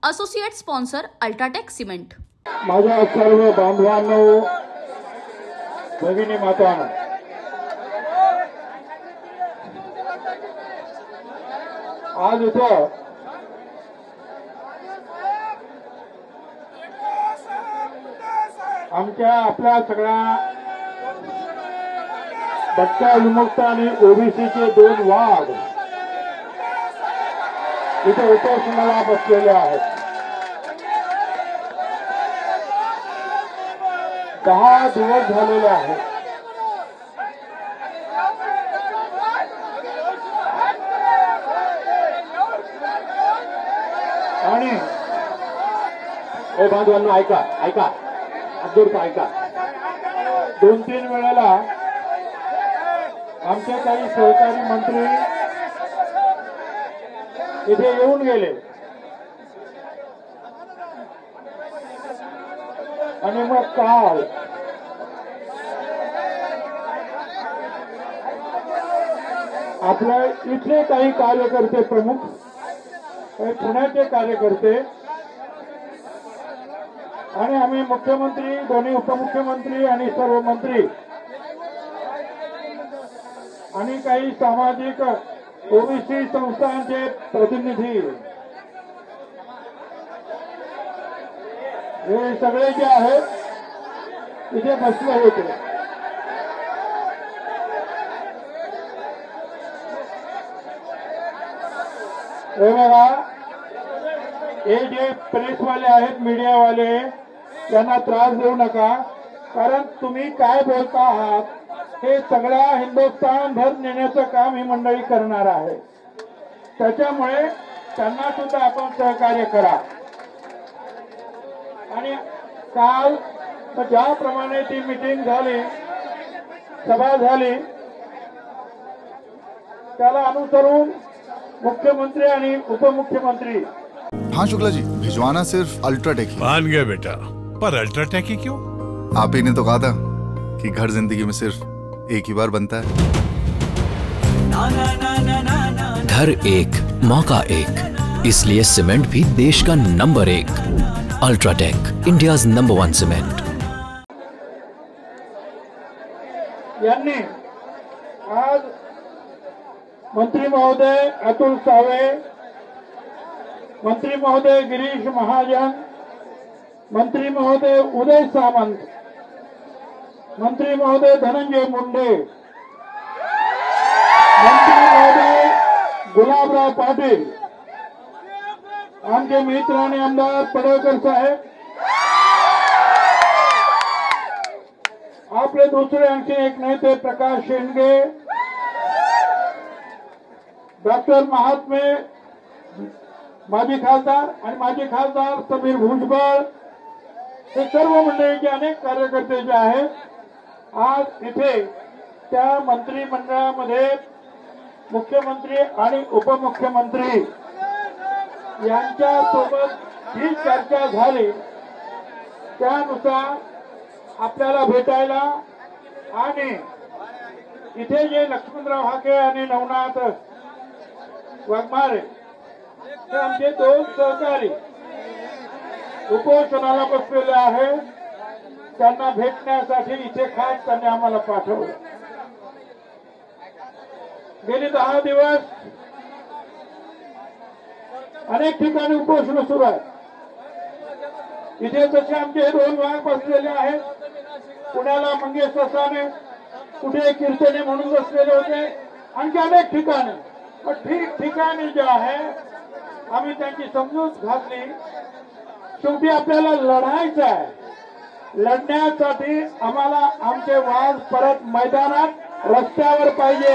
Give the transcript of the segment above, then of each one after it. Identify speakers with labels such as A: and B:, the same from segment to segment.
A: Associate sponsor UltraTech cement.
B: माझ्या सर्व बांधवांनो, भगिनी मातांनो, आज इथं आपल्या सगळ्या भटक्या विमुक्त आणि ओबीसीचे दोन वाघ इथे उपोषणाला बसलेले आहेत। 10 दिवस झालेले आहेत। आणि हे बांधवांनो, ऐका ऐका 2-3 वेळेला आमचे काही सहकारी मंत्री इथे येऊन गेले आणि मग काल आपल्या इथले काही कार्यकर्ते, प्रमुख पुण्याचे कार्यकर्ते आणि आम्ही मुख्यमंत्री, दोन्ही उपमुख्यमंत्री आणि सर्व मंत्री आणि काही सामाजिक ओबीसी संस्थांचे प्रतिनिधी हे सगळे जे आहेत इथे बसले होते। हे बघा, हे जे प्रेसवाले आहेत, मीडियावाले, त्यांना त्रास देऊ नका, कारण तुम्ही काय बोलता आहात हे सगळ्या हिंदुस्थानभर नेण्याचं काम ही मंडळी करणार आहे। त्याच्यामुळे त्यांना सुद्धा आपण सहकार्य करा। आणि काल ज्याप्रमाणे ती मीटिंग झाली, सभा झाली, त्याला अनुसरून मुख्यमंत्री आणि उपमुख्यमंत्री।
C: हाँ शुक्ला जी, भिजवाना सिर्फ अल्ट्राटेक ही।
D: मान गया बेटा, पर अल्ट्राटेक ही क्यों?
C: आप ही ने तो कहा था कि घर जिंदगी में सिर्फ एक ही बार बनता है।
E: घर एक, मौका एक, इसलिए सीमेंट भी देश का number 1। UltraTech, India's number 1 cement.
B: यांनी आज मंत्री महोदय अतुल सावे, मंत्री महोदय गिरीश महाजन, मंत्री महोदय उदय सामंत, मंत्री महोदय धनंजय मुंडे, मंत्री महोदय गुलाबराव पाटील, आमचे मित्र आणि आमदार पडळकर साहेब, आपले दुसरे आणखी एक नेते प्रकाश शेंडगे, डॉक्टर महात्मे, माजी खासदार आणि माजी खासदार समीर भुजबळ, हे सर्व मंडळीचे अनेक कार्यकर्ते जे आहेत आज इथे त्या मंत्रिमंडळामध्ये मुख्यमंत्री आणि उपमुख्यमंत्री यांच्यासोबत जी चर्चा झाली त्यानुसार आपल्याला भेटायला आणि इथे जे लक्ष्मणराव हाके आणि नवनाथ वाघमारे हे आमचे 2 सहकारी उपोषणाला बसलेले आहे, त्यांना भेटण्यासाठी इथे खास त्यांनी आम्हाला पाठवलं। गेली 10 दिवस अनेक ठिकाणी उपोषण सुरू आहे। इथे जसे आमचे हे 2 वाघ बसलेले आहेत, पुण्याला मंगेश ससाने, कुठे कीर्तने म्हणून बसलेले होते, आणखी अनेक ठिकाणी। पण ठिकठिकाणी जे आहे आम्ही त्यांची समजूत घातली। शेवटी आपल्याला लढायचं आहे, लढण्यासाठी आम्हाला आमचे वाघ परत मैदानात, रस्त्यावर पाहिजे।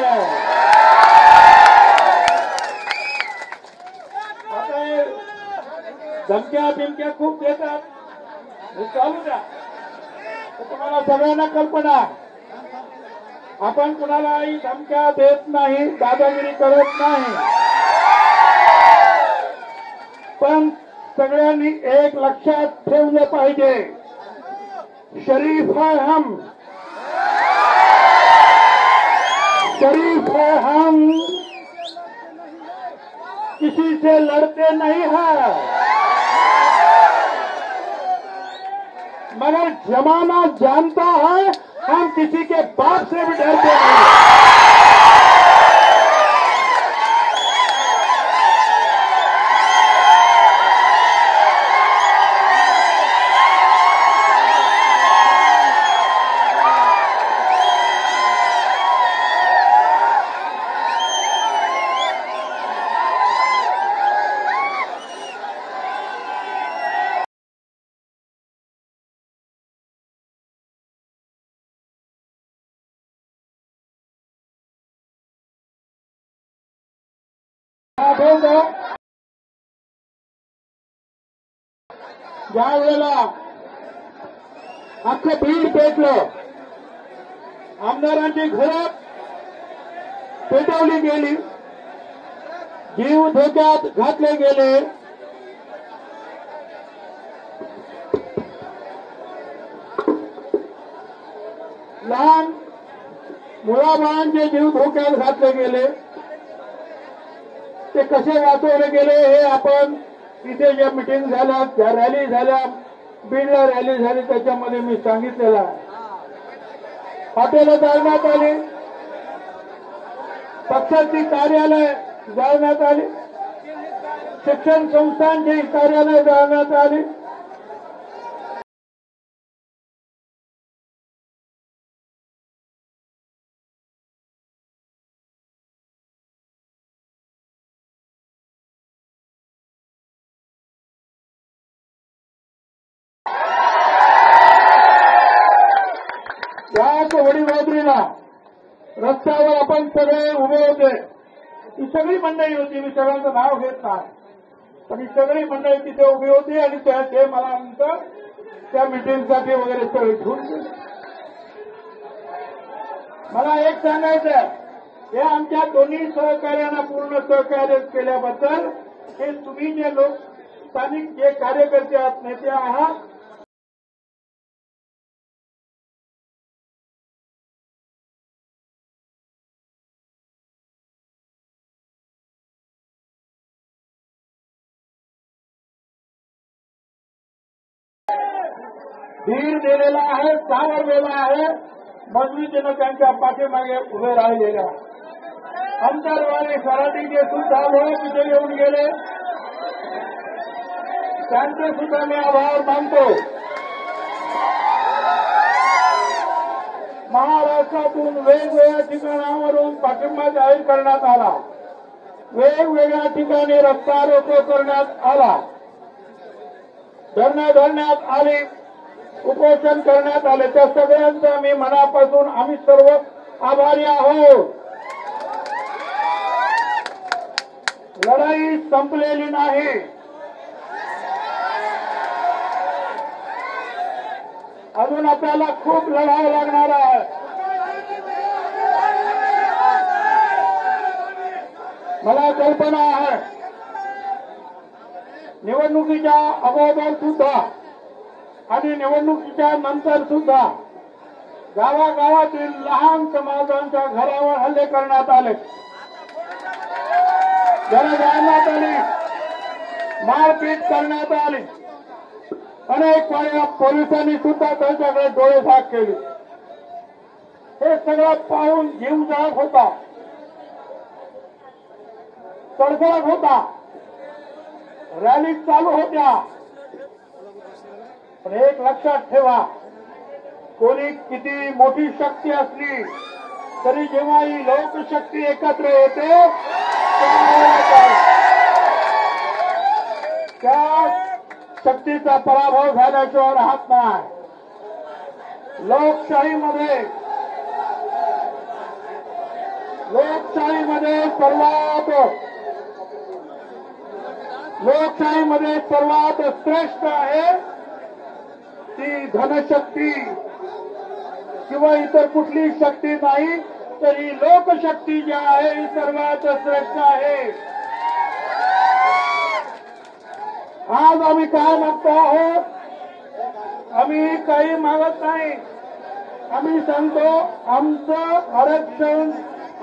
B: आता धमक्या बिमक्या खूप देतात, हे चालू द्या। तुम्हाला सगळ्यांना कल्पना, आपण कुणालाही धमक्या देत नाही, दादागिरी करत नाही, पण सगळ्यांनी एक लक्षात ठेवलं पाहिजे, शरीफ है हम, शरीफ है हम, किसी से लड़ते नहीं हैं। जमाना जानता है हम किसी के बाप से भी डरते नहीं। ज्या वेळेला अख्खं बीड पेटलं, आमदारांची घरं पेटवली गेली, जीव धोक्यात घातले गेले, लहान मुलाबाळांचे जीव धोक्यात घातले गेले, ते कसे वाचवले गेले हे आपण इथे ज्या मिटिंग झाल्या, ज्या रॅली झाल्या, बीडला रॅली झाली त्याच्यामध्ये मी सांगितलेलं आहे. हॉटेलं जाळण्यात आली, पक्षाची कार्यालय जाळण्यात आली, शिक्षण संस्थांची कार्यालय जाळण्यात आली, याच वडीवाजरीला रस्त्यावर आपण सगळे उभे होते. ही सगळी मंडळी होती, मी सगळ्यांचं नाव घेत नाही, पण ही सगळी मंडळी तिथे उभी होती आणि ते मला नंतर त्या मिटिंगसाठी वगैरे सगळे घेऊन गेले. मला एक सांगायचं, हे आमच्या दोन्ही सहकार्यांना पूर्ण सहकार्य केल्याबद्दल हे तुम्ही जे लोक स्थानिक जे कार्यकर्ते आहात, नेते आहात, धीर दिलेला आहे, सावरलेला आहे, मजबुतीनं त्यांच्या पाठीमागे उभे राहिलेले आहे. अंतरवाली सराटीचे सुद्धा लोक तिथे येऊन गेले, त्यांचे सुद्धा मी आभार मानतो. महाराष्ट्रातून वेगवेगळ्या ठिकाणावरून पाठिंबा जाहीर करण्यात आला, वेगवेगळ्या ठिकाणी रस्ता रोको करण्यात आला, धरणं धरण्यात आली, उपोषण करण्यात आले. त्या सगळ्यांचा मी मनापासून आम्ही सर्व आभारी आहोत. लढाई संपलेली नाही. अजून आपल्याला खूप लढावं लागणार आहे. मला कल्पना आहे निवडणुकीच्या अगोदर सुद्धा आणि निवडणुकीच्या नंतर सुद्धा गावागावातील लहान समाजांच्या घरावर हल्ले करण्यात आले, घरं जाळण्यात आली, मारपीट करण्यात आली. अनेक वेळा पोलिसांनी सुद्धा त्यांच्याकडे डोळे झाक केले. हे सगळं पाहून जीव जाळत होता, तडफडत होता. रॅली चालू होत्या, पण एक लक्षात ठेवा, कोणी किती मोठी शक्ती असली तरी जेव्हा ही लोकशक्ती एकत्र येते त्या शक्तीचा पराभव झाल्याशिवाय राहत नाही. लोकशाहीमध्ये सर्वात श्रेष्ठ आहे ती धनशक्ती किंवा इतर कुठली शक्ती नाही, तर ही लोकशक्ती जी आहे ही सर्वात श्रेष्ठ आहे. आज आम्ही काय मागतो आहोत? आम्ही काही मागत नाही. आम्ही सांगतो आमचं आरक्षण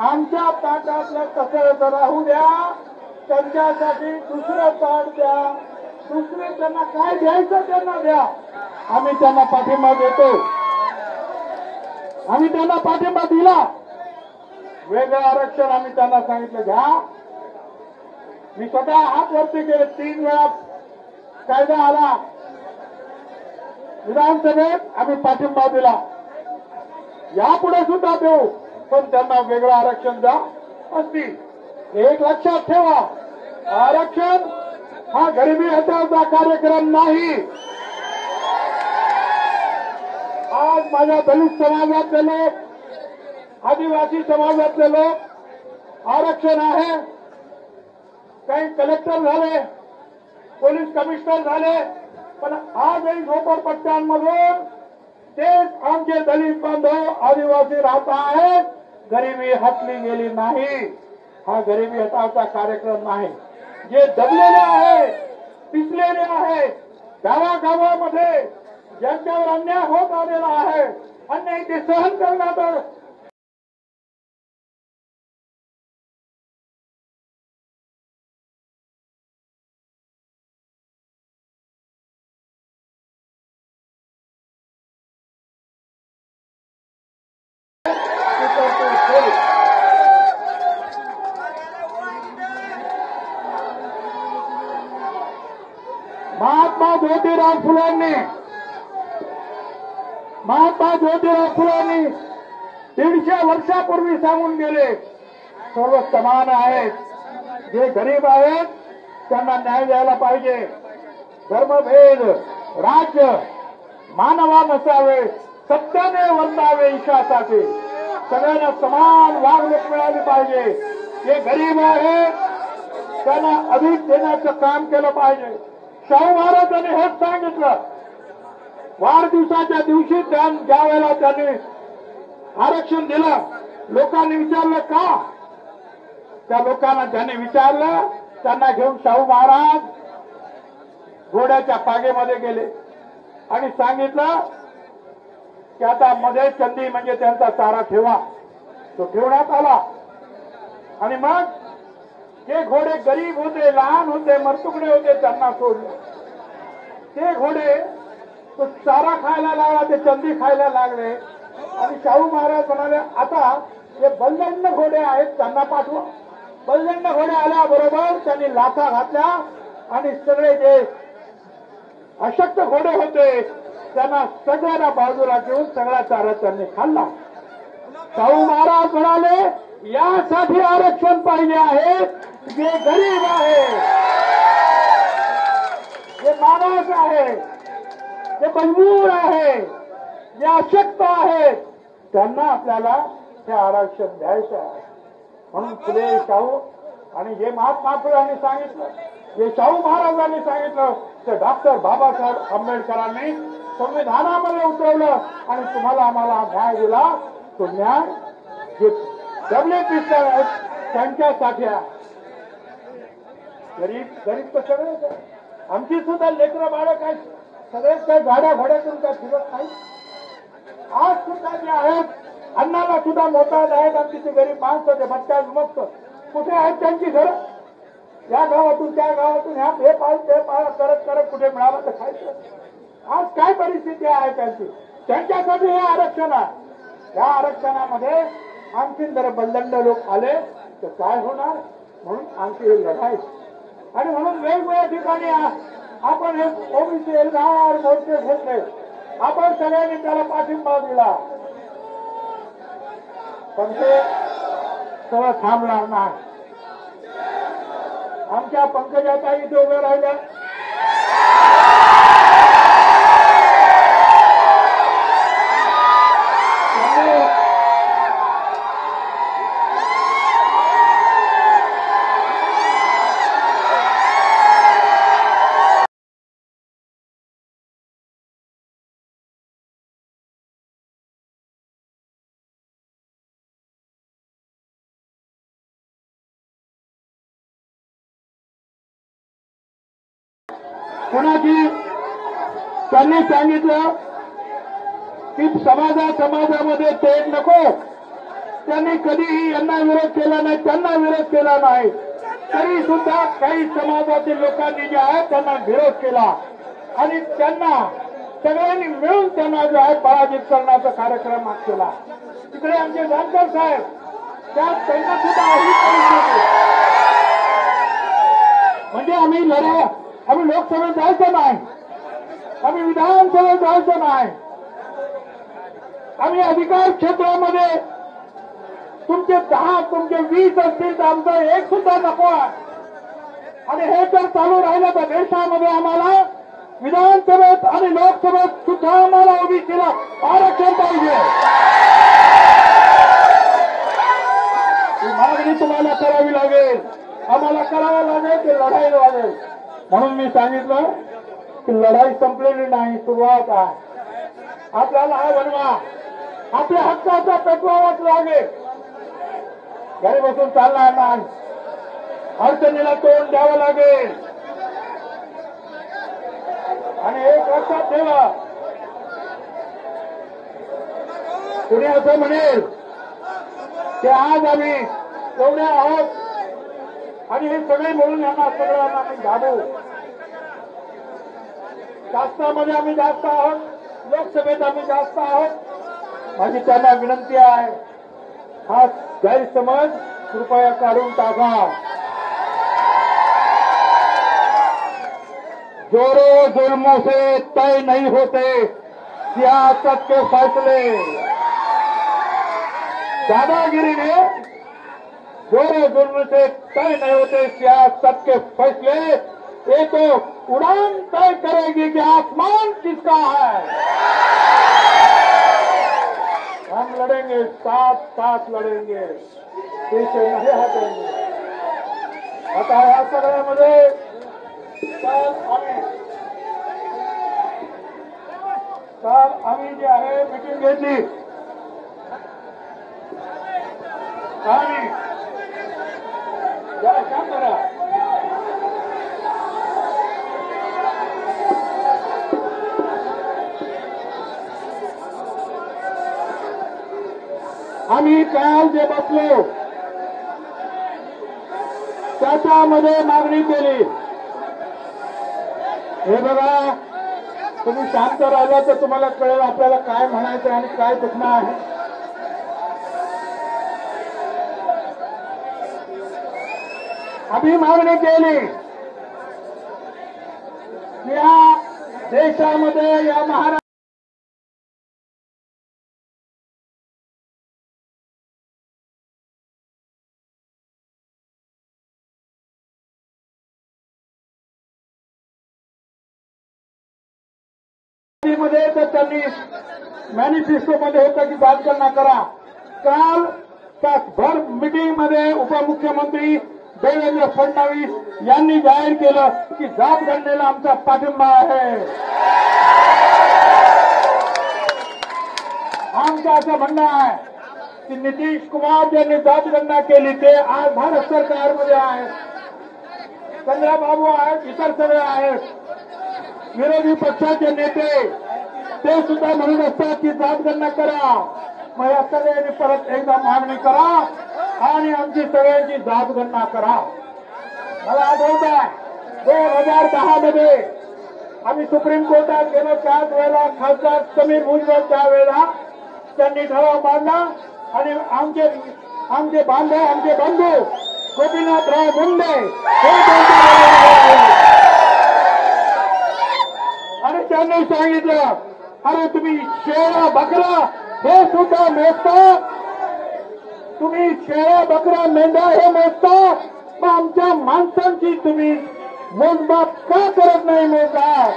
B: आमच्या ताटातलं कसं राहू द्या, त्यांच्यासाठी दुसरं ताट द्या, दुसरे त्यांना काय द्यायचं त्यांना द्या, आम्ही त्यांना पाठिंबा देतो. आम्ही त्यांना पाठिंबा दिला. वेगळं आरक्षण आम्ही त्यांना सांगितलं घ्या. मी स्वतः हात वरती केले. 3 वेळा कायदा आला विधानसभेत, आम्ही पाठिंबा दिला. यापुढे सुद्धा देऊ, पण त्यांना वेगळं आरक्षण द्या असतील. एक लक्षात ठेवा, आरक्षण हा गरिबी हटवण्याचा कार्यक्रम नाही. आज माझ्या दलित समाजातले लोक, आदिवासी समाजातले लोक आरक्षण आहे. काही कलेक्टर झाले, पोलीस कमिशनर झाले, पण आजही झोपडपट्ट्यांमधून तेच आमचे दलित बांधव आदिवासी राहत आहेत. गरिबी हटली गेली नाही. हा गरिबी हटावचा कार्यक्रम नाही. जे दबलेले आहे, पिसलेले आहे, गावागावामध्ये ज्यांच्यावर अन्याय होत आलेला आहे, अन्याय ते सहन करण्यात महात्मा ज्योतिराव फुलेंनी 150 वर्षापूर्वी सांगून गेले, सर्व समान आहेत. जे गरीब आहेत त्यांना न्याय द्यायला पाहिजे. धर्मभेद, राज्य, मानवा नसावे, सत्याने वर्तावे ईशासाठी. सगळ्यांना समान वागणूक मिळाली पाहिजे. जे गरीब आहेत त्यांना अधिक देण्याचं काम केलं पाहिजे. शाहू महाराजांनी हेच सांगितलं. वाढदिवसाच्या दिवशी ज्या वेळेला त्यांनी आरक्षण दिलं, लोकांनी विचारलं का? त्या लोकांना ज्यांनी विचारलं त्यांना घेऊन शाहू महाराज घोड्याच्या पागेमध्ये गेले आणि सांगितलं की आता मध्ये चंदी म्हणजे त्यांचा चारा ठेवा. तो ठेवण्यात आला आणि मग जे घोडे गरीब होते, लहान होते, मरतुकडे होते, त्यांना सोडले. ते घोडे तो चारा खायला लागला, ते चंदी खायला लागले आणि शाहू महाराज म्हणाले आता जे बलदंड घोडे आहेत त्यांना पाठवा. बलदंड घोडे आल्याबरोबर त्यांनी लाथा घातल्या आणि सगळे जे अशक्त घोडे होते त्यांना सगळ्यांना बाजूला घेऊन सगळा चारा त्यांनी खाल्ला. शाहू महाराज म्हणाले यासाठी आरक्षण पाहिजे आहे. जे गरीब आहे, जे माणूस आहे, जे मजबूर आहे, जे अशक्त आहेत त्यांना आपल्याला हे आरक्षण द्यायचं आहे. म्हणून फुले, शाहू आणि जे महात्मा फुलेंनी सांगितलं, जे शाहू महाराजांनी सांगितलं, ते डॉक्टर बाबासाहेब आंबेडकरांनी संविधानामध्ये उतरवलं आणि तुम्हाला आम्हाला न्याय दिला. तो न्याय जे दबले पिसले आहेत त्यांच्यासाठी आहे. गरीब तर सगळेच आहे. आमची सुद्धा लेकरं बाळं काय सगळेच काय गाड्या घोड्यातून काय फिरत नाही. आज सुद्धा जे आहेत अन्नाला सुद्धा मोठा आहेत. आमची ते गरीब माणसं ते भटक्या मस्त कुठे आहेत त्यांची घरं? या गावातून त्या गावातून हे पाल ते पाल करत करत कुठे मिळालं तर खायचं. आज काय परिस्थिती आहे त्यांची? त्यांच्यासाठी हे आरक्षण आहे. या आरक्षणामध्ये आणखी जर बलदंड लोक आले तर काय होणार? म्हणून आणखी ही लढाई आणि म्हणून वेगवेगळ्या ठिकाणी आपण हे ओबीसी एल्गार मोर्चे घेतले. आपण सगळ्यांनी त्याला पाठिंबा दिला, पण ते सगळं थांबणार नाही. आमच्या पंकजाताई इथे उभ्या राहिल्या. कोणाची त्यांनी सांगितलं की समाजामध्ये तेढ नको. त्यांनी कधीही यांना विरोध केला नाही, त्यांना विरोध केला नाही. तरी सुद्धा काही समाजातील लोकांनी जे आहे त्यांना विरोध केला आणि त्यांना सगळ्यांनी मिळून त्यांना जो आहे पराजित करण्याचा कार्यक्रम केला. तिकडे आमचे जानकर साहेब त्यात त्यांना सुद्धा अशीच परिस्थिती. म्हणजे आम्ही लोकसभेत जायचं नाही, आम्ही विधानसभेत जायचं नाही, आम्ही अधिकार क्षेत्रामध्ये तुमचे 10 तुमचे 20 असतील तर आमचं एक सुद्धा नको आहे. आणि हे जर चालू राहिलं तर देशामध्ये आम्हाला विधानसभेत आणि लोकसभेत सुद्धा आम्हाला ओबीसीला आरक्षण पाहिजे. ही मागणी तुम्हाला करावी लागेल, आम्हाला करावं लागेल, ते लढायला लागेल. म्हणून मी सांगितलं की लढाई संपलेली नाही, सुरुवात आहे. आपल्याला हा बनवा, आपल्या हक्काचा पेटवावाच लागेल. घरी बसून चालणार नाही, अडचणीला तोंड द्यावं लागेल. आणि एक लक्षात ठेवा, कुणी असं म्हणेल की आज आम्ही एवढे आहोत आणि हे सगळे मिळून यांना सगळ्यांना आम्ही घालू. शासनामध्ये आम्ही जास्त आहोत, लोकसभेत आम्ही जास्त आहोत. माझी त्यांना विनंती आहे, हा गैरसमज कृपया काढून टाका. जोरो जुल्मों से तय नहीं होते सियासत के फैसले. दादागिरी ने जोरो जुल्म से तय नहीं होते सियासत के फैसले. ये तो उड़ान तय करेगी कि आसमान किसका है. हम लड़ेंगे, साथ साथ लड़ेंगे, पीछे नहीं हटेंगे. आता या सगळ्यामध्ये काल आम्ही जे आहे मीटिंग घेतली आणि जरा काम करा. आम्ही काल जे बसलो त्याच्यामध्ये मागणी केली. हे बघा, तुम्ही शांत राहिला तर तुम्हाला कळेल आपल्याला काय म्हणायचं आणि काय दुखणं आहे. आम्ही मागणी केली या देशामध्ये, या महाराष्ट्र मध्ये तर त्यांनी मॅनिफेस्टो मध्ये होतं की जातगणना करा. काल तासभर मीटिंग मध्ये उपमुख्यमंत्री देवेंद्र फडणवीस यांनी जाहीर केलं की जातगणनेला आमचा पाठिंबा आहे. आमचं असं म्हणणं आहे की नितीश कुमार ज्यांनी जातगणना केली ते आज भारत सरकारमध्ये आहेत, चंद्रबाबू आहेत, इतर सगळे आहेत. विरोधी पक्षाचे नेते ते सुद्धा म्हणत असतात की जातगणना करा. मग या सगळ्यांनी परत एकदा मागणी करा आणि आमची सगळ्यांची जातगणना करा. मला आठवत आहे 2010 मध्ये आम्ही सुप्रीम कोर्टात गेलो. त्याच वेळेला खासदार समीर भुजबळ त्यावेळेला त्यांनी ठराव मांडला आणि आमचे बंधू गोपीनाथराव मुंडे आणि त्यांनी सांगितलं, अरे तुम्ही शेळ्या बकरा हे सुद्धा मोजता, तुम्ही शेळ्या बकरा मेंढ्या हे मोजता, मग आमच्या माणसांची तुम्ही मोजमाप का करत नाही मोजमाप.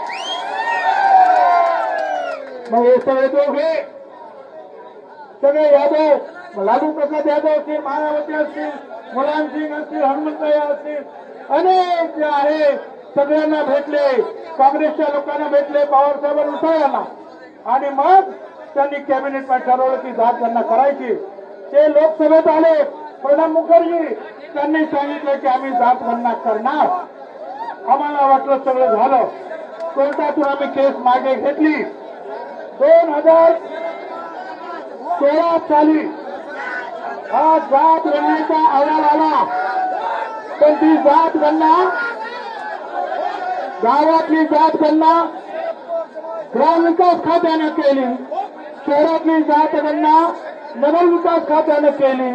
B: मग हे सगळे दोघे सगळे यादव, लालू प्रसाद यादव असतील, मायावती असतील, मुलायम सिंग असतील, हनुमंतराव असतील, अनेक जे आहे सगळ्यांना भेटले, काँग्रेसच्या लोकांना भेटले, पवारसाहेबांना सगळ्यांना. आणि मग त्यांनी कॅबिनेटमध्ये ठरवलं की जातगणना करायची. ते लोकसभेत आले, प्रणब मुखर्जी त्यांनी सांगितलं की आम्ही जातगणना करणार. आम्हाला वाटलं सगळं झालं. कोर्टातून आम्ही केस मागे घेतली. 2016 साली हा जातगणनेचा अहवाल आला पण ती जात गणना, गावातली जात गणना ग्रामविकास खात्यानं केली, शहरातली जात गणना नगरविकास खात्यानं केली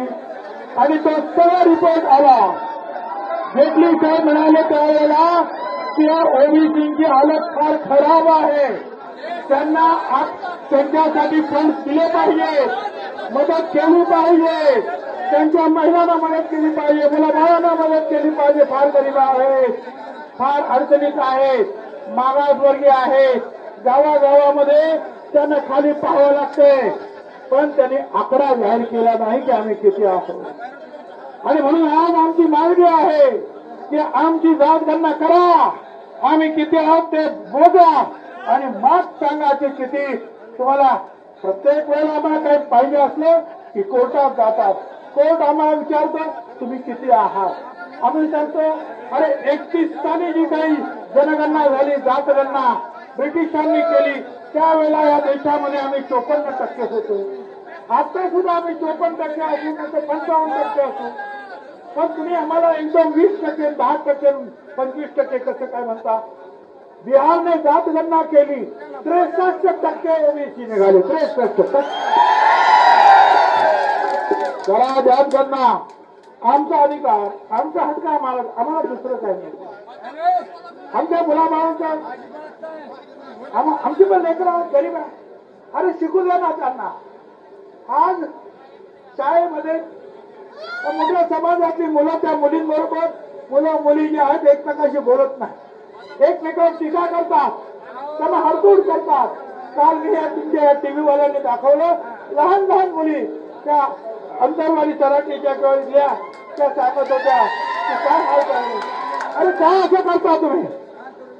B: आणि तो सगळा रिपोर्ट आला. जेटली साहेब म्हणाले त्यावेळेला की ओबीसीची हालत फार खराब आहे, त्यांना त्यांच्यासाठी फंड दिले पाहिजे, मदत केली पाहिजे, त्यांच्या महिलांना मदत केली पाहिजे, मुलाबाळांना मदत केली पाहिजे. फार गरीब आहेत, फार अडचणीत आहेत, मागासवर्गीय आहेत, गावागावामध्ये त्यांना खाली पाहावं लागते. पण त्यांनी आकडा जाहीर केला नाही की आम्ही किती आहोत. आणि म्हणून आज आमची मागणी आहे की आमची जात गणना करा, आम्ही किती आहोत ते मोजा आणि मग सांगा की किती. तुम्हाला प्रत्येक वेळेला आम्हाला काही पाहिजे असलं की कोर्टात जातात, कोर्ट आम्हाला विचारतो तुम्ही किती आहात. आम्ही सांगतो अरे 31 साली जी काही जनगणना झाली, जातगणना ब्रिटिशांनी केली, त्यावेळेला या देशामध्ये आम्ही 54% होतो. आता सुद्धा आम्ही 54% असू, नाही 55% असू. पण तुम्ही आम्हाला एकदम 20%, 10%, 25% कसं काय म्हणता. बिहारने जातगणना केली, 63% ओबीसी निघाले, 63%. करा जातगणना, आमचा अधिकार, आमचा हक्क, आम्हाला दुसरं काही नाही. आमच्या मुलाबाळांचा, आमची पण लेकरं गरीब आहे, अरे शिकू द्या ना त्यांना. आज शाळेमध्ये मोठ्या समाजातली मुलं त्या मुलींबरोबर, मुलं मुली जे आहेत एकमेकाशी बोलत नाही, एकमेकावर टीका करतात, त्यांना हरतूड करतात. काल मी तुमच्या टीव्हीवाल्यांनी दाखवलं, लहान लहान मुली त्या अंतरवाली तराटीच्या किंवा इथल्या त्या सांगत होत्या की काय हाल चालले. अरे काय असं करता तुम्ही.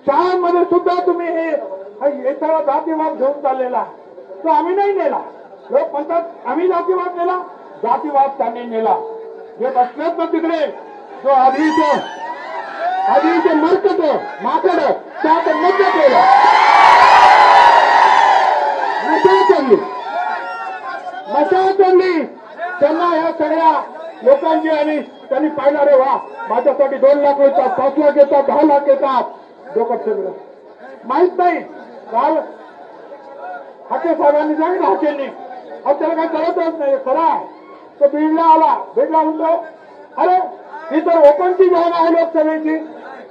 B: शाळांमध्ये सुद्धा तुम्ही हे सगळा जातीवाद घेऊन चाललेला, तो आम्ही नाही नेला. लोक म्हणतात आम्ही जातीवाद नेला, जातीवाद त्यांनी नेला. जे बसलेत ना तिकडे, जो आधीचे मरकट माकड त्यात मध्य केलं, मशा चढली त्यांना ह्या सगळ्या लोकांची. आणि त्यांनी पाहिलं रे वा माझ्यासाठी 2 लाख येतात, 5 लाख येतात, 10 लाख येतात. डोकं सगळं माहित नाही. काल हाके साहेबांनी सांगितलं, हाकेंनी अहो त्याला काही कळतच नाही. खरं आहे. तो बीडला आला, बीडला म्हणतो अरे ही तर ओपनची जागा आहे लोकसभेची,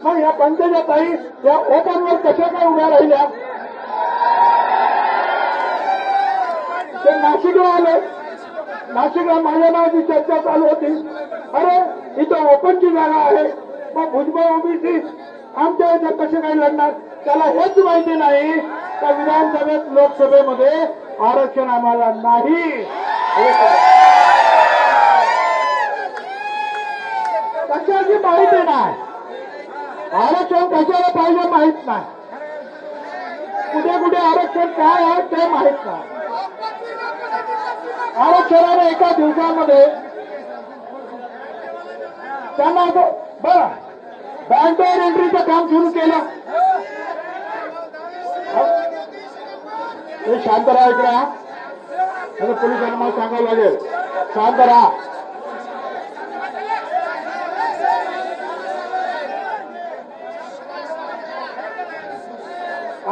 B: मग या पंचायत ताई या ओपनवर कशा काय उभ्या राहिल्या. ते नाशिकला आले, नाशिकला माझ्या नावाची चर्चा चालू होती. अरे इथं ओपनची जागा आहे, मग भुजबळ ओबीसी आमच्या इथे कसे काही लढणार. त्याला हेच माहिती नाही का विधानसभेत लोकसभेमध्ये आरक्षण आम्हाला नाही. कशाची माहिती नाही, आरक्षण कशाला पाहिजे माहित नाही, कुठे कुठे आरक्षण काय आहे ते माहित नाही. आरक्षणाने एका दिवसामध्ये त्यांना बरं बँकेवर एंट्रीचं काम सुरू केलं. हे शांत राहा, इकडे हा. आता पोलिसांना मला सांगावं लागेल, शांत राहा.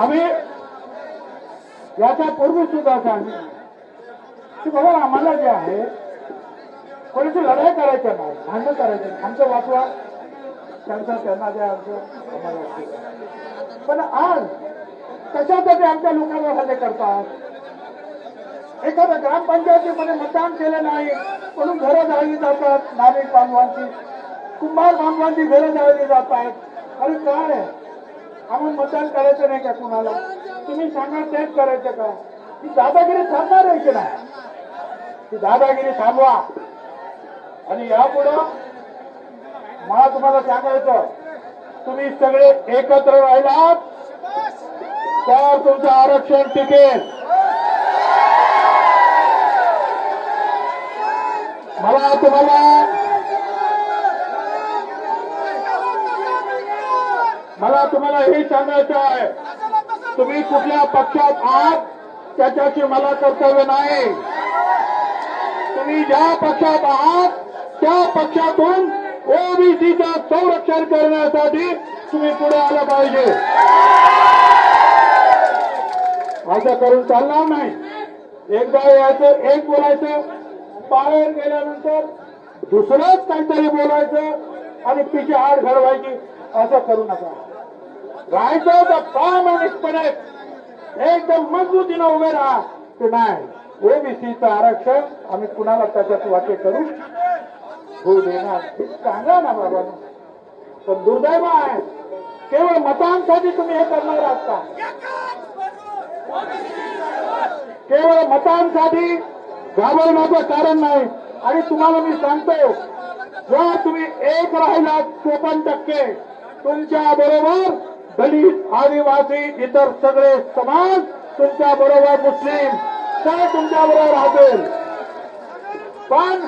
B: आम्ही याच्या पूर्वी सुद्धा सांगितलं की बाबा आम्हाला जे आहे कोणाची लढाई करायचं नाही, भांडण करायचं नाही. आमचं वाचवा, त्यांना द्या, आमचं. पण आज कशासाठी आमच्या लोकांवर हल्ले करतात. एखाद्या ग्रामपंचायतीमध्ये मतदान केलं नाही म्हणून घरं जाळली जातात, नागरिक बांधवांची, कुंभार बांधवांची घरं जाळली जात आहेत. अरे काय आहे, आम्ही मतदान करायचं नाही का कुणाला. तुम्ही सांगा तेच करायचं का. ही दादागिरी थांबणार आहे की नाही. ती दादागिरी थांबवा. आणि यापुढं मला तुम्हाला सांगायचं, तुम्ही सगळे एकत्र राहिलात तर तुमचं आरक्षण टिकेल. मला तुम्हाला हे सांगायचं आहे, तुम्ही कुठल्या पक्षात आहात त्याच्याशी मला कर्तव्य नाही. तुम्ही ज्या पक्षात आहात त्या पक्षातून ओबीसीचं संरक्षण करण्यासाठी तुम्ही पुढे आलं पाहिजे. असं करून चालणार नाही. एकदा यायचं एक बोलायचं, बाहेर गेल्यानंतर दुसरंच काहीतरी बोलायचं आणि तिची आड घडवायची. असं करू नका. राहायचं तर प्रामाणिकपणे एकदम मजबूतीनं उभे राहा की नाही ओबीसीचं आरक्षण आम्ही कुणाला त्याच्यात वाटे करू होऊ देणार. सांगा ना बाबा. पण दुर्दैव आहे केवळ मतांसाठी तुम्ही हे करणार आहात का? केवळ मतांसाठी घाबरण्याचं कारण नाही. आणि तुम्हाला मी सांगतो जर तुम्ही एक राहिलात 54%, तुमच्या बरोबर दलित, आदिवासी, इतर सगळे समाज तुमच्या बरोबर, मुस्लिम सगळे तुमच्या बरोबर राहतील. पण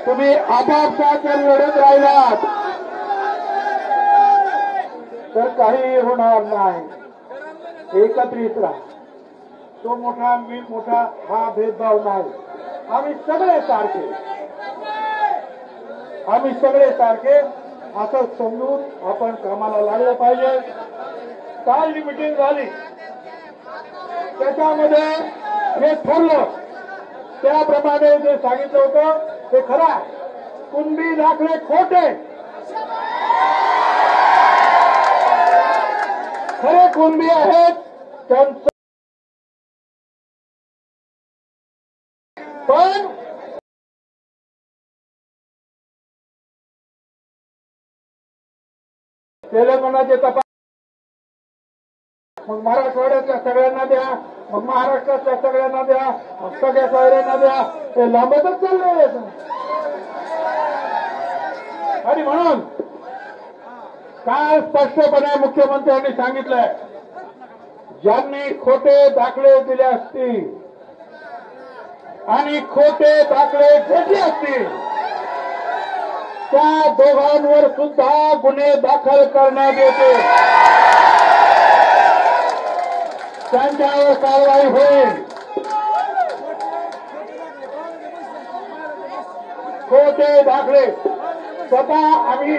B: तुम्ही आपापसात लढत राहिलात तर काही होणार नाही. एकत्रित राहा. तो मोठा मी मोठा हा भेदभाव नाही. आम्ही सगळे सारखे, आम्ही सगळे सारखे असं समजून आपण कामाला लागलं पाहिजे. काल जी मिटिंग झाली त्याच्यामध्ये हे ठरलं त्याप्रमाणे जे सांगितलं होतं ते खरं आहे. कुणबी दाखले खोटे, खरे कुणबी आहेत त्यांचं. पण तेलंगणाचे तपास मग मराठवाड्यातल्या सगळ्यांना द्या, मग महाराष्ट्रातल्या सगळ्यांना द्या, मग सगळ्या सोयऱ्यांना द्या. हे लांबतच चाललंय. आणि म्हणून काल स्पष्टपणे मुख्यमंत्र्यांनी सांगितलंय ज्यांनी खोटे दाखले दिले असतील आणि खोटे दाखले घेतले असतील त्या दोघांवर सुद्धा गुन्हे दाखल करण्यात येते. त्यांच्यावर कारवाई होईल. खोटे दाखले स्वतः आम्ही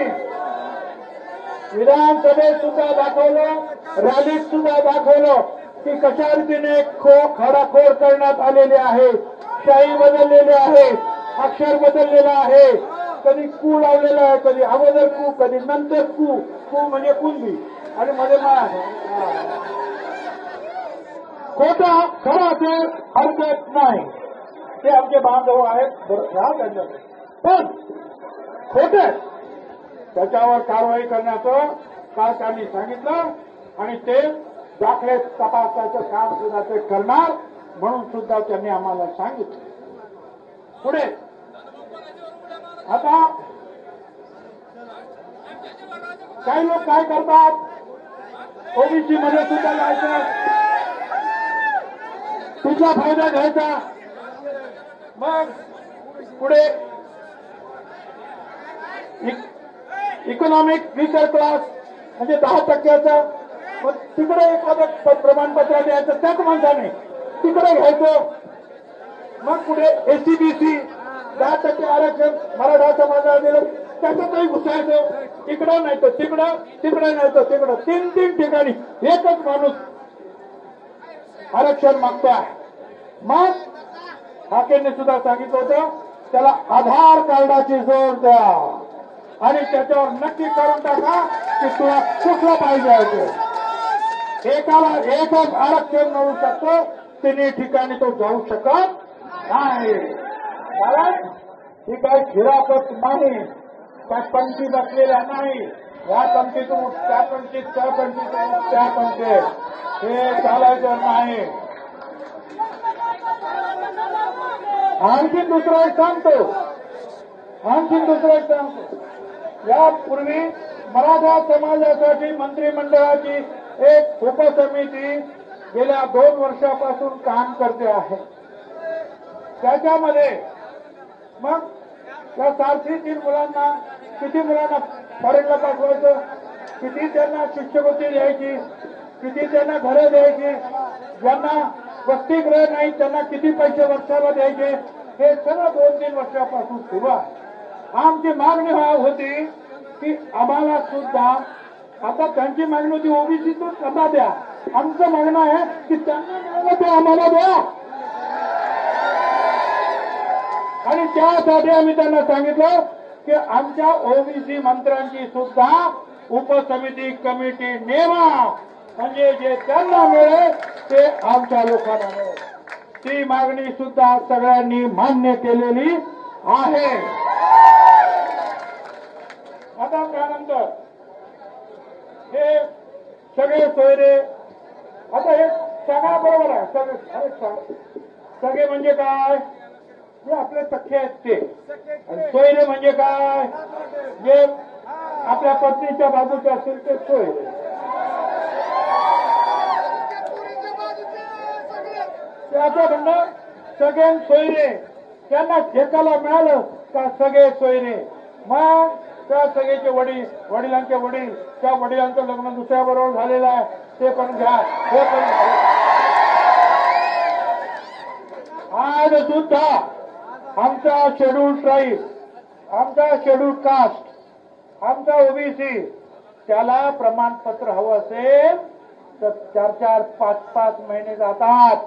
B: विधानसभेत सुद्धा दाखवलं, रॅलीत सुद्धा दाखवलं की कशा रीतीने खडाखोड करण्यात आलेले आहे. शाही बदललेले आहे, अक्षर बदललेलं आहे. कधी कू लावलेला आहे, कधी अगोदर कू, कधी नंतर कू. कू म्हणजे कुणबी आणि मध्ये खोटा खरं असेल हरकत नाही. ते आमचे बांधव आहेत पण खोटे त्याच्यावर कारवाई करण्याचं काल त्यांनी सांगितलं. आणि ते दाखले तपासाचं काम सुद्धा ते करणार म्हणून सुद्धा त्यांनी आम्हाला सांगितलं. पुढे आता काही लोक काय करतात, ओबीसी मध्ये सुद्धा जायचं, तिचा फायदा घ्यायचा. मग पुढे इकॉनॉमिक वीकर क्लास म्हणजे 10%चा, मग तिकडे एखादं प्रमाणपत्र द्यायचं त्याच माणसाने तिकडे घ्यायचं. मग पुढे एससीबीसी 10% आरक्षण मराठा समाजाला दिलं त्याच्यातही घुसायचं. तिकडं नाही तर तिकडं, तिकडं नाही तर तिकडं, 3 ठिकाणी एकच माणूस आरक्षण मागतोय. मग ठाकरेंनी सुद्धा सांगितलं होतं त्याला आधार कार्डाची जोड द्या आणि त्याच्यावर नक्की करून टाका की तुला कुठलं पाहिजे आहे. एकाला एकच आरक्षण मिळू शकतं, तिन्ही ठिकाणी तो जाऊ शकत नाही. कारण ही काही खिरापत नाही, त्या पंक्ती बसलेल्या नाही. या पंक्तीतून त्या पंक्तीत, त्या पंक्तीतून त्या पंक्तीत हे चालायचं नाही. आणखी दुसरं एक सांगतो, यापूर्वी मराठा समाजासाठी मंत्रिमंडळाची एक उपसमिती गेल्या 2 वर्षापासून काम करते आहे. त्याच्यामध्ये मग त्या 403 मुलांना, किती मुलांना फॉरेनला पाठवायचं, किती त्यांना शिष्यवृत्ती द्यायची, किती त्यांना घरं द्यायची, ज्यांना वसतिगृह नाही त्यांना किती पैसे वर्षाला द्यायचे, हे सगळं 2-3 वर्षापासून सुरू आहे. आमची मागणी होती की आम्हाला सुद्धा, आता त्यांची मागणी होती ओबीसीतून त्यांना द्या, आमचं मागणं आहे की त्यांना मिळालं ते आम्हाला द्या. आणि त्यासाठी आम्ही त्यांना सांगितलं की आमच्या ओबीसी मंत्र्यांची सुद्धा उपसमिती कमिटी नेमा, म्हणजे जे त्यांना मिळेल ते आमच्या लोकांना मिळेल. ती मागणी सुद्धा सगळ्यांनी मान्य केलेली आहे. आता त्यानंतर हे सगळे सोयरे, आता हे सगळ्या बरोबर आहे. सगळे म्हणजे काय? जे आपले सख्खे आहेत ते. आणि सोयरे म्हणजे काय? जे आपल्या पत्नीच्या बाजूचे असतील ते सोयरे. त्याचं म्हणणं सगळे सोयरे, त्यांना ठेकाला मिळालं का सगळे सोयरे. मग त्या सगळ्याचे वडिलांचे वडील, त्या वडिलांचं लग्न दुसऱ्याबरोबर झालेलं आहे, ते पण घ्या, हे पण घ्या. आज सुद्धा आमचा शेड्यूल ट्राईब, आमचा शेड्यूल कास्ट, आमचा ओबीसी, त्याला प्रमाणपत्र हवं असेल तर 4-4, 5-5 महिने जातात.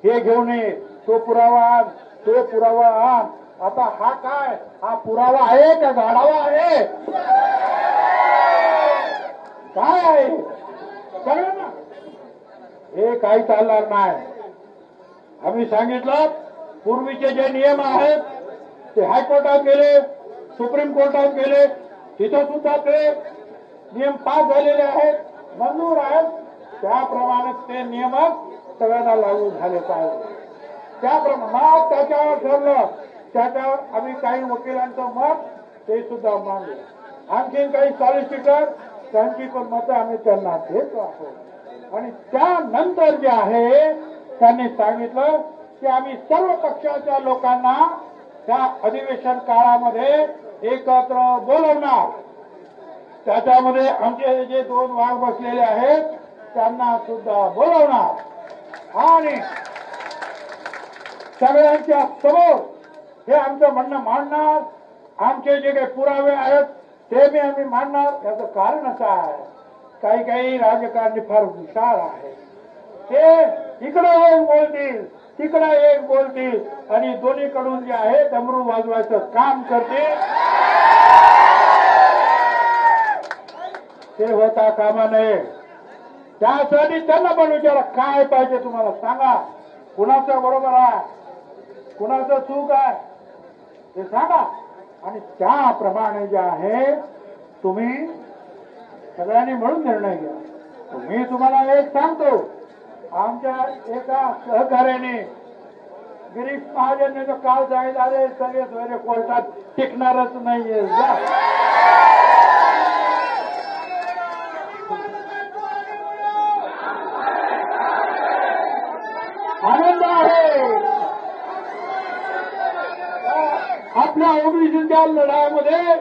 B: हे घेऊन ये, तो पुरावा आण, तो पुरावा आण. आता हा काय? हा पुरावा आहे का गाढावा आहे? काय आहे? कळलं ना? हे काही चालणार नाही. आम्ही सांगितलं पूर्वीचे जे नियम आहेत ते हायकोर्टात गेले, सुप्रीम कोर्टात गेले, तिथं सुद्धा ते नियम पास झालेले आहेत, मंजूर आहेत. त्याप्रमाणे ते नियम सगळ्यांना लागू झाले पाहिजे. त्याप्रमाणे त्याच्यावर ठरलं, त्याच्यावर आम्ही काही वकिलांचं मत ते सुद्धा मानलं. आणखीन काही सॉलिसिटर, त्यांची पण मतं आम्ही त्यांना देतो आहोत. आणि त्यानंतर जे आहे त्यांनी सांगितलं की आम्ही सर्व पक्षाच्या लोकांना त्या अधिवेशन काळामध्ये एकत्र बोलवणार. त्याच्यामध्ये आमचे जे 2 वाघ बसलेले आहेत त्यांना सुद्धा बोलवणार आणि सगळ्यांच्या समोर हे आमचं म्हणणं मांडणार. आमचे जे काही पुरावे आहेत ते बी आम्ही मांडणार. याचं कारण असं आहे, काही काही राजकारणी फार हुशार आहे. ते इकडे एक बोलतील, तिकडे एक बोलतील आणि दोन्हीकडून जे आहे डमरू वाजवायचं काम करतील. ते होता कामा नये. त्यासाठी त्यांना पण विचारा, काय पाहिजे तुम्हाला सांगा, कुणाचं बरोबर आहे, कुणाचं चूक आहे ते सांगा. आणि त्याप्रमाणे जे आहे तुम्ही सगळ्यांनी मिळून निर्णय घ्या. मी तुम्हाला एक सांगतो, आमच्या एका सहकार्याने गिरीश महाजनने जो काल सांगितलं, अरे सगळे सोयरे कोर्टात टिकणारच नाहीये. आनंद आहे आपल्या ओबीसीच्या लढाईमध्ये.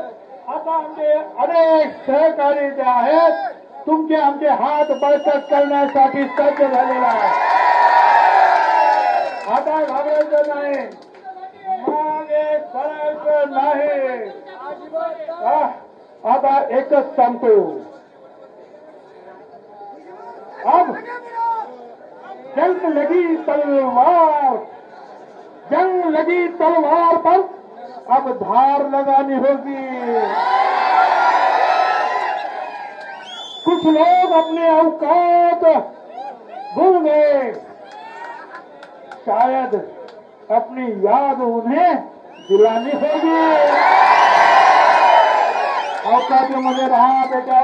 B: आता आमचे अनेक सहकारी जे आहेत तुमचे आमचे हात बळकट करण्यासाठी सज्ज झालेला आहे. आता घाबरायचं नाही, मागे करायचं नाही. आता एकच सांगतो, अब जंग लगी तलवार, जंग लगी तलवार पर अब धार लगानी होगी. कुछ लोग अपने औकात भूल गए, शायद अपनी याद उन्हें दिलानी होगी. औकातीमध्ये राहा बेटा.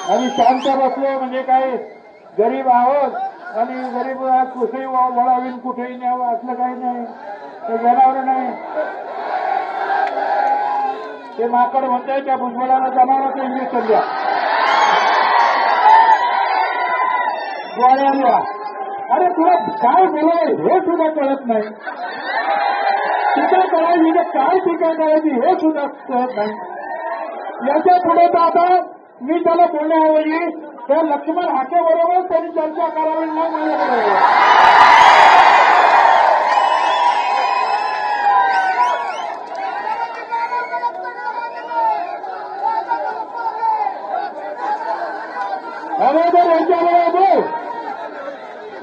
B: आणि शांत बसलो म्हणजे काही गरीब आहोत आणि गरीब कुठेही वळावीन कुठेही न्यावं असलं काही नाही. ते जनावर नाही, ते माकड म्हणताय त्या भुजबळाला जनावरांचं इंजेक्शन द्या, गोळ्या. अरे तुला काय बोलावं हे सुद्धा कळत नाही. टीका करायची तर काय टीका करायची हे सुद्धा कळत नाही. याच्या पुढे तर आता मी त्याला बोलण्याऐवजी त्या लक्ष्मण हाके बरोबर त्यांनी चर्चा करावी नाही माझ्याकडे. बरोबर यांच्याकडे बोल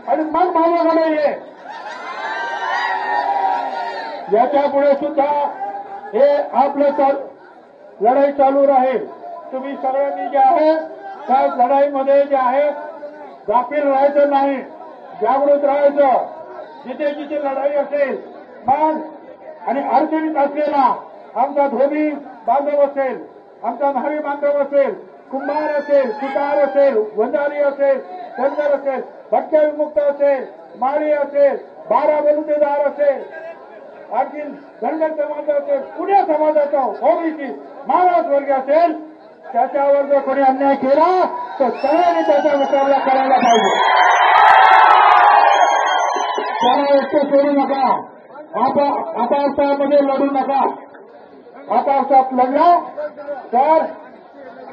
B: आणि मग माझ्याकडे ये. याच्या पुढे सुद्धा हे आपलं लढाई चालू राहील. तुम्ही सगळ्यांनी जे आहे त्या लढाईमध्ये जे आहे गाफील राहायचं नाही, जागृत राहायचं. जिथे जिथे लढाई असेल मग आणि अडचणीत असलेला आमचा धोबी बांधव असेल, आमचा न्हावी बांधव असेल, कुंभार असेल, सुतार असेल, वंजारी असेल, धनगर असेल, भटक्या विमुक्त असेल, माळी असेल, 12 बलुतेदार असेल, आणखी धनगर समाज असेल, पुणे समाजाचा ओबीसी मागास वर्ग असेल, त्याच्यावर जर कोणी अन्याय केला तर सगळ्यांनी त्याचा मुकाबला करायला पाहिजे. त्याला एकटं सोडू नका. आपापसामध्ये लढू नका. आपापसात लढला तर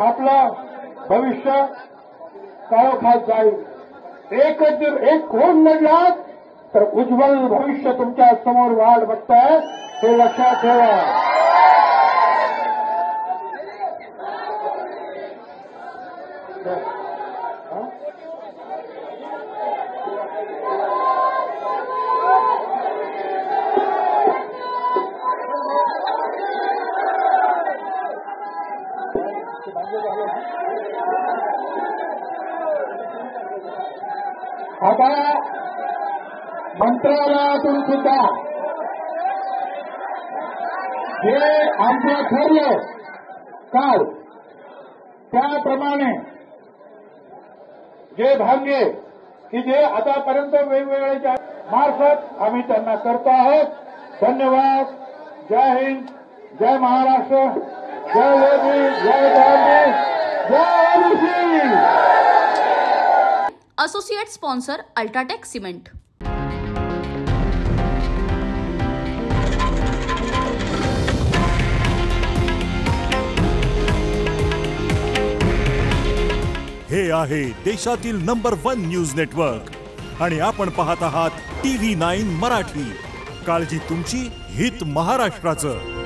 B: आपलं भविष्य काळोखात जाईल. एक होऊन लढलात तर उज्ज्वल भविष्य तुमच्या समोर वाट बघताय, हे लक्षात ठेवा. आता मंत्रालयातून सुद्धा जे आमचं ठरलं काल त्याप्रमाणे जे भांगे की जे आतापर्यंत वेगवेगळ्या मार्फत आम्ही त्यांना करतो आहोत. धन्यवाद. जय हिंद, जय महाराष्ट्र, जय योगी, जय गांधी, जय OBC.
A: Associate sponsor UltraTech cement.
F: हे आहे देशातील नंबर 1 न्यूज नेटवर्क आणि आपण पाहत आहात TV9 मराठी. काळजी तुमची, हित महाराष्ट्राचं.